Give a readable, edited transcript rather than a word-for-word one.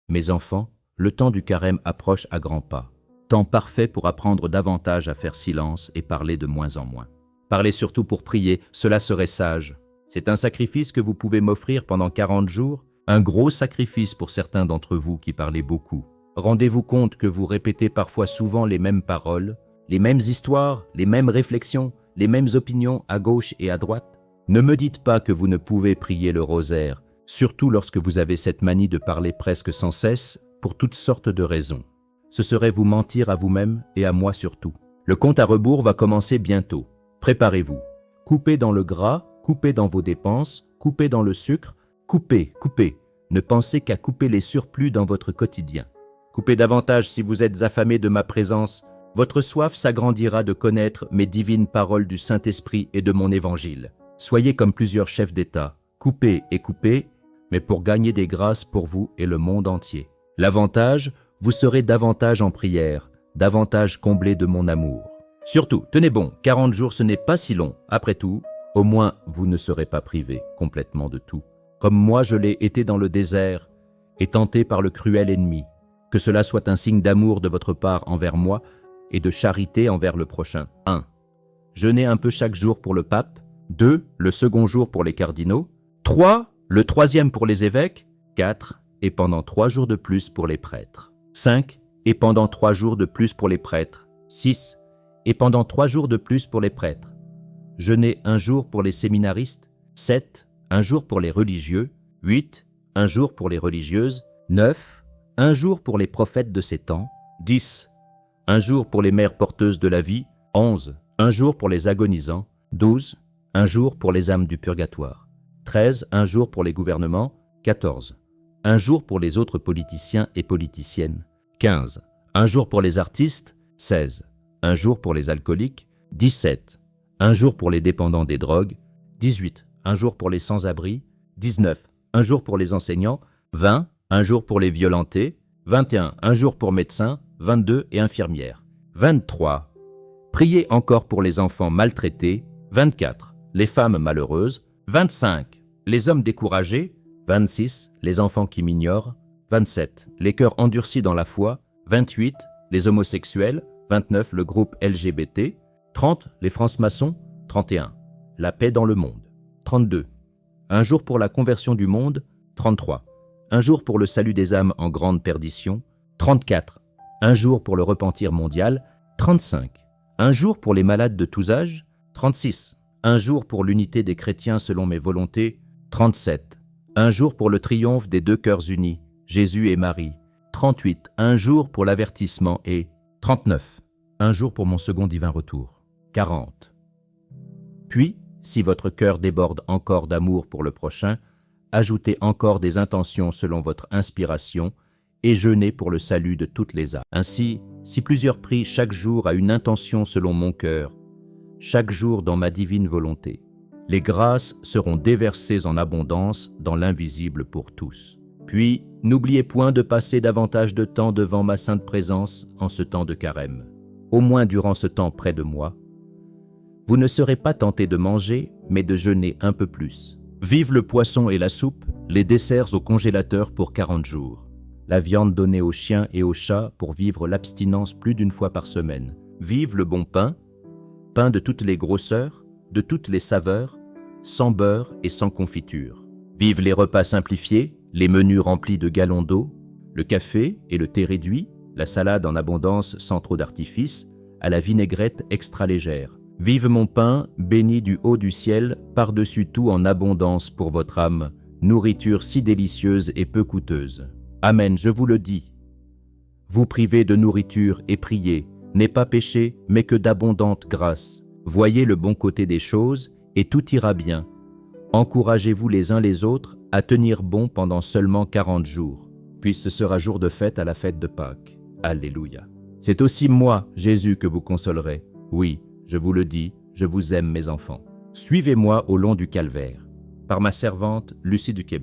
Mes enfants, le temps du carême approche à grands pas. Temps parfait pour apprendre davantage à faire silence et parler de moins en moins. Parlez surtout pour prier, cela serait sage. C'est un sacrifice que vous pouvez m'offrir pendant 40 jours, un gros sacrifice pour certains d'entre vous qui parlez beaucoup. Rendez-vous compte que vous répétez parfois souvent les mêmes paroles, les mêmes histoires, les mêmes réflexions, les mêmes opinions à gauche et à droite. Ne me dites pas que vous ne pouvez prier le rosaire, surtout lorsque vous avez cette manie de parler presque sans cesse pour toutes sortes de raisons. Ce serait vous mentir à vous-même et à moi surtout. Le compte à rebours va commencer bientôt. Préparez-vous. Coupez dans le gras, coupez dans vos dépenses, coupez dans le sucre, coupez, coupez. Ne pensez qu'à couper les surplus dans votre quotidien. Coupez davantage si vous êtes affamé de ma présence. Votre soif s'agrandira de connaître mes divines paroles du Saint-Esprit et de mon évangile. Soyez comme plusieurs chefs d'État. Coupez et coupez, mais pour gagner des grâces pour vous et le monde entier. L'avantage, vous serez davantage en prière, davantage comblé de mon amour. Surtout, tenez bon, 40 jours ce n'est pas si long. Après tout, au moins vous ne serez pas privé complètement de tout. Comme moi je l'ai été dans le désert et tenté par le cruel ennemi. Que cela soit un signe d'amour de votre part envers moi et de charité envers le prochain. 1. Jeûnez un peu chaque jour pour le pape. 2. Le second jour pour les cardinaux. 3. Le troisième pour les évêques. 4. Et pendant 3 jours de plus pour les prêtres. 5. Et pendant 3 jours de plus pour les prêtres. 6. Et pendant 3 jours de plus pour les prêtres. Jeûnez un jour pour les séminaristes. 7. Un jour pour les religieux. 8. Un jour pour les religieuses. 9. Un jour pour les prophètes de ces temps. 10. Un jour pour les mères porteuses de la vie. 11. Un jour pour les agonisants. 12. Un jour pour les âmes du purgatoire. 13. Un jour pour les gouvernements. 14. Un jour pour les autres politiciens et politiciennes. 15. Un jour pour les artistes. 16. Un jour pour les alcooliques. 17. Un jour pour les dépendants des drogues. 18. Un jour pour les sans-abri. 19. Un jour pour les enseignants. 20. Un jour pour les violentés. 21. Un jour pour médecins. 22. Et infirmières. 23. Priez encore pour les enfants maltraités. 24. Les femmes malheureuses. 25. Les hommes découragés. 26. Les enfants qui m'ignorent. 27. Les cœurs endurcis dans la foi. 28. Les homosexuels. 29. Le groupe LGBT. 30. Les francs-maçons. 31. La paix dans le monde. 32. Un jour pour la conversion du monde. 33. Un jour pour le salut des âmes en grande perdition. 34. Un jour pour le repentir mondial. 35. Un jour pour les malades de tous âges. 36. Un jour pour l'unité des chrétiens selon mes volontés. 37. Un jour pour le triomphe des 2 cœurs unis, Jésus et Marie. 38. Un jour pour l'avertissement et 39. Un jour pour mon second divin retour. 40. Puis, si votre cœur déborde encore d'amour pour le prochain, ajoutez encore des intentions selon votre inspiration et jeûnez pour le salut de toutes les âmes. Ainsi, si plusieurs prient chaque jour à une intention selon mon cœur, chaque jour dans ma divine volonté, les grâces seront déversées en abondance dans l'invisible pour tous. Puis, n'oubliez point de passer davantage de temps devant ma sainte présence en ce temps de carême, au moins durant ce temps près de moi. Vous ne serez pas tentés de manger, mais de jeûner un peu plus. Vive le poisson et la soupe, les desserts au congélateur pour 40 jours. La viande donnée aux chiens et aux chats pour vivre l'abstinence plus d'1 fois par semaine. Vive le bon pain, pain de toutes les grosseurs, de toutes les saveurs, sans beurre et sans confiture. Vive les repas simplifiés, les menus remplis de gallons d'eau, le café et le thé réduit, la salade en abondance sans trop d'artifice, à la vinaigrette extra légère. Vive mon pain, béni du haut du ciel, par-dessus tout en abondance pour votre âme, nourriture si délicieuse et peu coûteuse. Amen, je vous le dis. Vous privez de nourriture et priez, n'est pas péché, mais que d'abondante grâce. Voyez le bon côté des choses, et tout ira bien. Encouragez-vous les uns les autres à tenir bon pendant seulement 40 jours. Puis ce sera jour de fête à la fête de Pâques. Alléluia. C'est aussi moi, Jésus, que vous consolerez. Oui, je vous le dis, je vous aime, mes enfants. Suivez-moi au long du calvaire. Par ma servante, Lucie du Québec.